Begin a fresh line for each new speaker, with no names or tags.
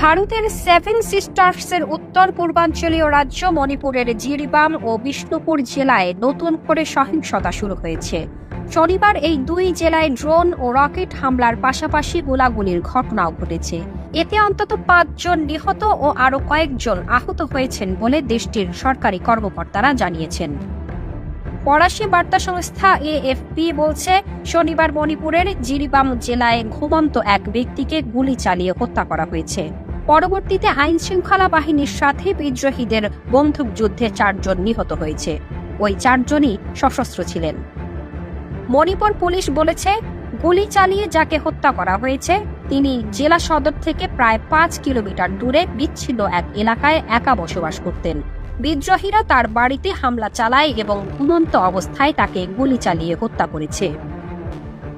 ভারতের সেভেন সিস্টার্সের উত্তর পূর্বাঞ্চলীয় রাজ্য মণিপুরের জিরিবাম ও বিষ্ণুপুর জেলায় নতুন করে সহিংসতা শুরু হয়েছে। শনিবার এই দুই জেলায় ড্রোন ও রকেট হামলার পাশাপাশি গোলাগুলির ঘটনাও ঘটেছে। এতে অন্তত 5 জন নিহত ও আরও কয়েকজন আহত হয়েছেন বলে দেশটির সরকারি কর্মকর্তারা জানিয়েছেন। ফরাসি বার্তা সংস্থা এএফপি বলছে, শনিবার মণিপুরের জিরিবাম জেলায় ঘুমন্ত এক ব্যক্তিকে গুলি চালিয়ে হত্যা করা হয়েছে। পরবর্তীতে আইনশৃঙ্খলা বাহিনীর সাথে বিদ্রোহীদের বন্দুকযুদ্ধে 4 জন নিহত হয়েছে। ওই 4 জনই সশস্ত্র ছিলেন। মণিপুর পুলিশ বলেছে, গুলি চালিয়ে যাকে হত্যা করা হয়েছে তিনি জেলা সদর থেকে প্রায় 5 কিলোমিটার দূরে বিচ্ছিন্ন এক এলাকায় একা বসবাস করতেন। বিদ্রোহীরা তার বাড়িতে হামলা চালায় এবং ঘুমন্ত অবস্থায় তাকে গুলি চালিয়ে হত্যা করেছে।